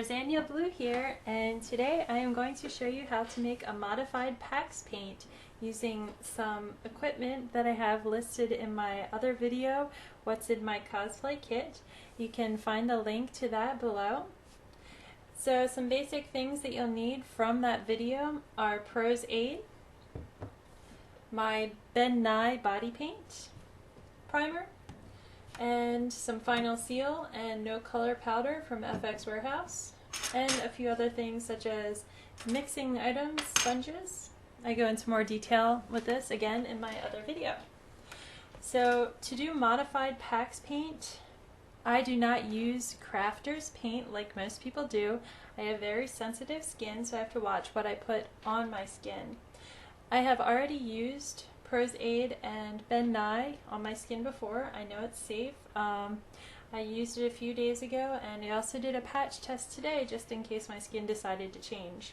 Darzania Blue here, and today I am going to show you how to make a modified PAX paint using some equipment that I have listed in my other video, What's in My Cosplay Kit. You can find the link to that below. So some basic things that you'll need from that video are Pros Aide, my Ben Nye body paint primer, and some final seal and no color powder from FX Warehouse, and a few other things such as mixing items, sponges. I go into more detail with this again in my other video. So to do modified PAX paint, I do not use crafter's paint like most people do. I have very sensitive skin, so I have to watch what I put on my skin. I have already used Pros Aide and Ben Nye on my skin before. I know it's safe. I used it a few days ago, and I also did a patch test today just in case my skin decided to change.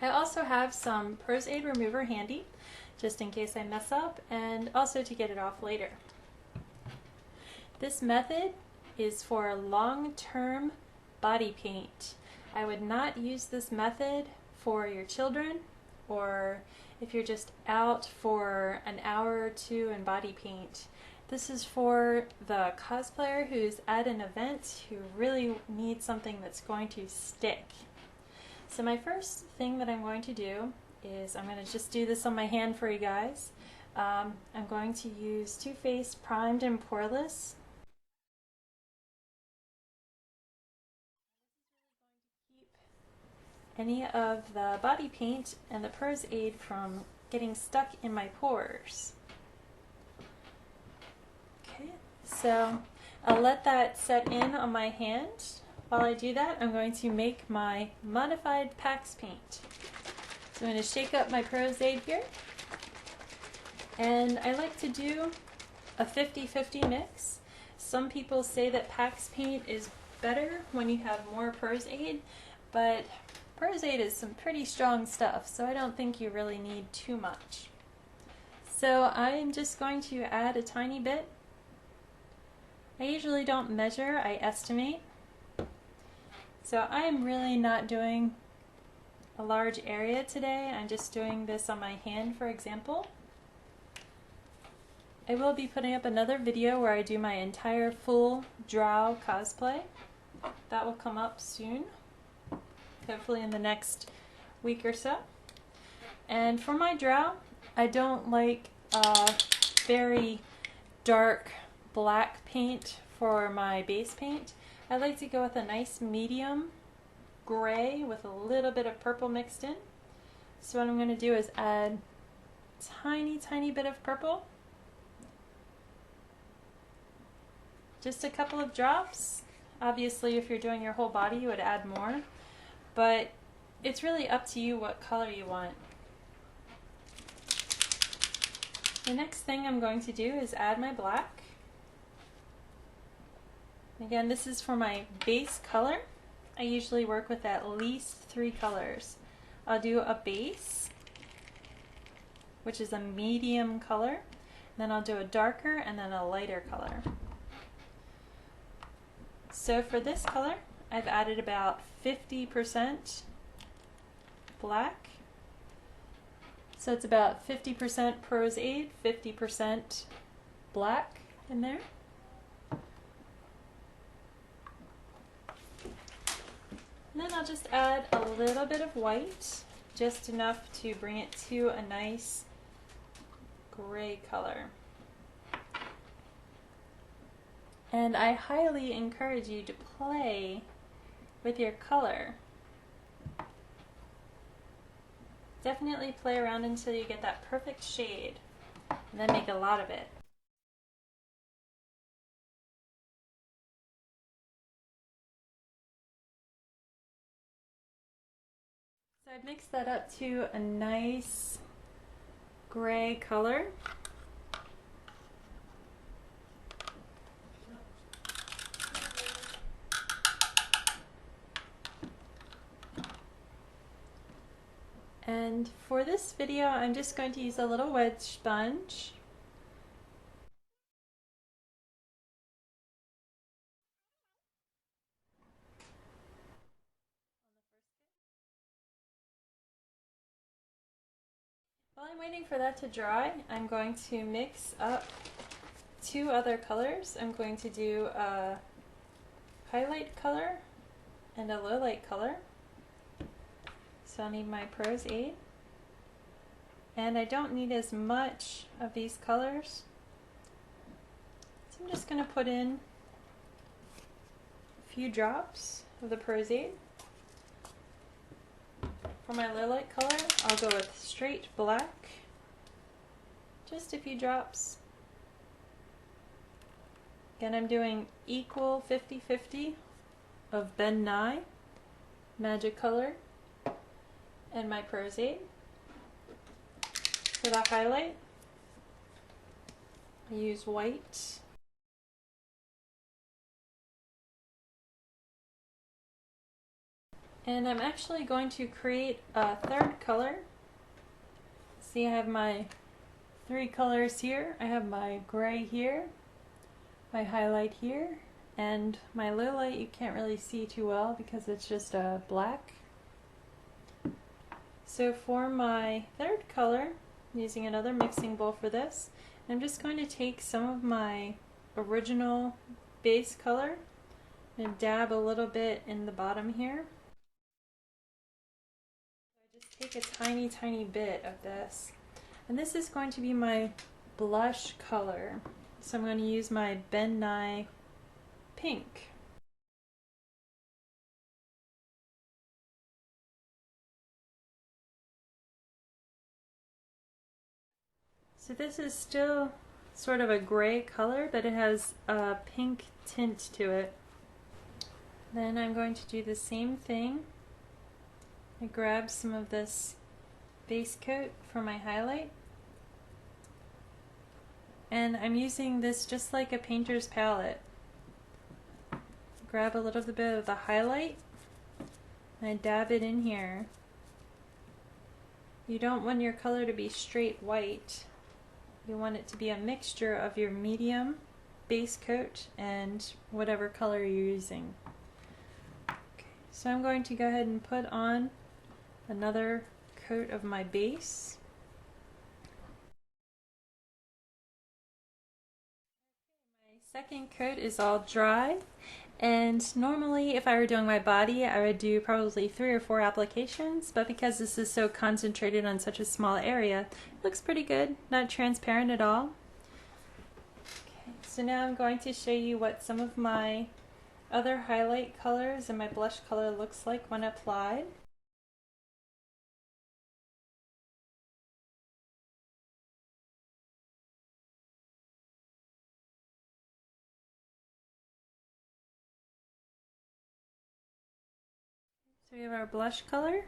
I also have some Pros Aide Remover handy just in case I mess up, and also to get it off later. This method is for long-term body paint. I would not use this method for your children, or if you're just out for an hour or two in body paint. This is for the cosplayer who's at an event who really needs something that's going to stick. So my first thing that I'm going to do is I'm going to just do this on my hand for you guys. I'm going to use Too Faced Primed and Poreless. Any of the body paint and the Pros Aide from getting stuck in my pores. Okay, so I'll let that set in on my hand. While I do that, I'm going to make my modified PAX paint. So I'm going to shake up my Pros Aide here. And I like to do a 50-50 mix. Some people say that PAX paint is better when you have more Pros Aide, but Pros Aide is some pretty strong stuff, so I don't think you really need too much. So I'm just going to add a tiny bit. I usually don't measure, I estimate. So I'm really not doing a large area today. I'm just doing this on my hand, for example. I will be putting up another video where I do my entire full drow cosplay. That will come up soon, hopefully in the next week or so. And for my drow, I don't like very dark black paint for my base paint. I like to go with a nice medium gray with a little bit of purple mixed in. So what I'm going to do is add tiny bit of purple. Just a couple of drops. Obviously if you're doing your whole body you would add more, but it's really up to you what color you want. The next thing I'm going to do is add my black. Again, this is for my base color. I usually work with at least 3 colors. I'll do a base, which is a medium color, then I'll do a darker and then a lighter color. So for this color, I've added about 50% black. So it's about 50% Pros Aide, 50% black in there. And then I'll just add a little bit of white, just enough to bring it to a nice gray color. And I highly encourage you to play with your color. Definitely play around until you get that perfect shade, and then make a lot of it. So I've mixed that up to a nice gray color. And for this video, I'm just going to use a little wedge sponge. While I'm waiting for that to dry, I'm going to mix up two other colors. I'm going to do a highlight color and a low light color. So I'll need my Pros Aide. And I don't need as much of these colors. So I'm just going to put in a few drops of the Pros Aide. For my low light color, I'll go with straight black. Just a few drops. Again, I'm doing equal 50-50 of Ben Nye Magic Color and my Pros Aide. For the highlight, I use white. And I'm actually going to create a third color. See, I have my three colors here. I have my gray here, my highlight here, and my low light you can't really see too well because it's just a black. So for my third color, I'm using another mixing bowl for this. I'm just going to take some of my original base color and dab a little bit in the bottom here. Take a tiny bit of this, and this is going to be my blush color, so I'm going to use my Ben Nye pink. So this is still sort of a gray color, but it has a pink tint to it. Then I'm going to do the same thing. I grab some of this base coat for my highlight, and I'm using this just like a painter's palette. Grab a little bit of the highlight and I dab it in here. You don't want your color to be straight white. You want it to be a mixture of your medium base coat and whatever color you're using. Okay, so I'm going to go ahead and put on another coat of my base. My second coat is all dry, and normally if I were doing my body I would do probably 3 or 4 applications, but because this is so concentrated on such a small area, it looks pretty good, not transparent at all. Okay, so now I'm going to show you what some of my other highlight colors and my blush color looks like when applied. So we have our blush color.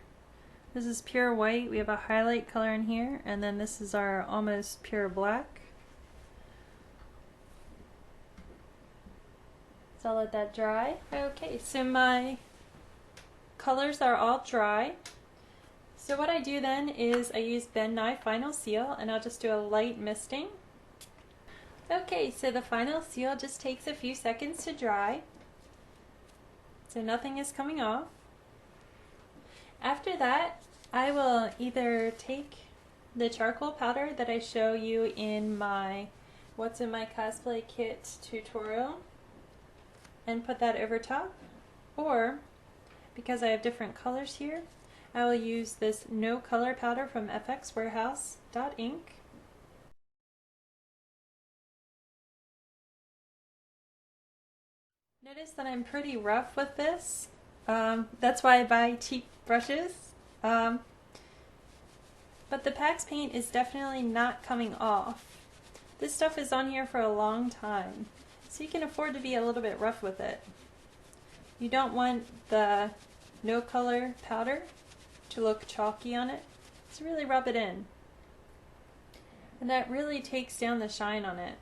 This is pure white. We have a highlight color in here, and then this is our almost pure black. So I'll let that dry. Okay, so my colors are all dry. So what I do then is I use Ben Nye Final Seal, and I'll just do a light misting. Okay, so the final seal just takes a few seconds to dry. So nothing is coming off. After that, I will either take the charcoal powder that I show you in my What's in My Cosplay Kit tutorial and put that over top, or because I have different colors here, I will use this no color powder from fxwarehouse.inc. Notice that I'm pretty rough with this. That's why I buy cheap brushes. But the PAX paint is definitely not coming off. This stuff is on here for a long time, so you can afford to be a little bit rough with it. You don't want the no color powder to look chalky on it, so really rub it in. And that really takes down the shine on it.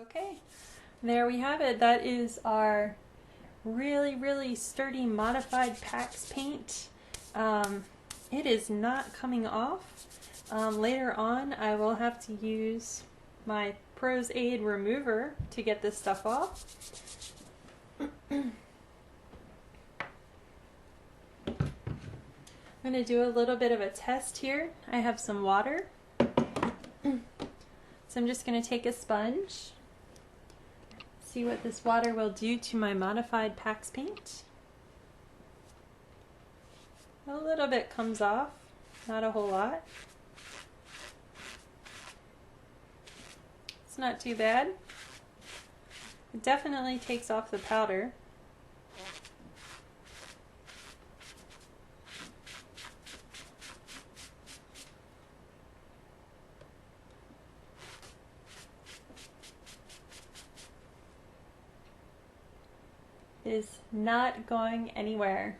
Okay, there we have it. That is our really sturdy modified PAX paint. It is not coming off. Later on I will have to use my Pros Aide Remover to get this stuff off. I'm going to do a little bit of a test here. I have some water. So I'm just going to take a sponge, see what this water will do to my modified PAX paint. A little bit comes off, not a whole lot. It's not too bad. It definitely takes off the powder. Is not going anywhere.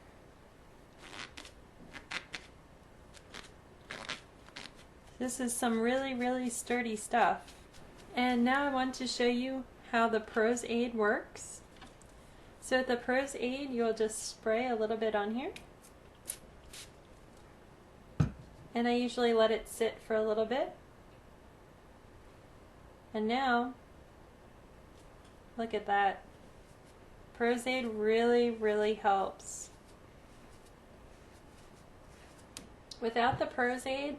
This is some really sturdy stuff. And now I want to show you how the Pros Aide works. So with the Pros Aide, you'll just spray a little bit on here. And I usually let it sit for a little bit. And now, look at that. Pros Aide really helps. Without the Pros Aide,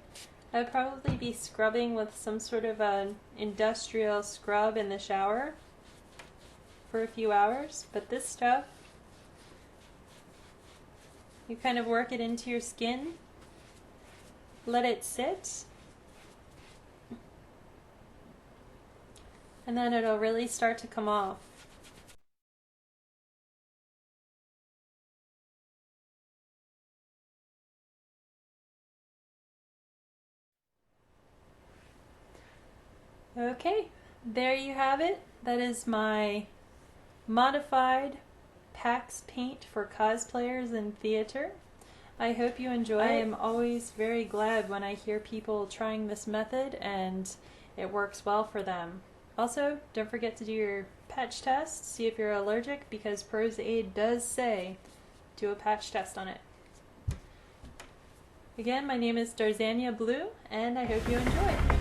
I'd probably be scrubbing with some sort of an industrial scrub in the shower for a few hours, but this stuff, you kind of work it into your skin, let it sit, and then it'll really start to come off. Okay, there you have it. That is my modified PAX paint for cosplayers in theater. I hope you enjoy it. I am always very glad when I hear people trying this method and it works well for them. Also, don't forget to do your patch test, see if you're allergic, because Pros Aide does say do a patch test on it. Again, my name is Darzania Blue, and I hope you enjoy.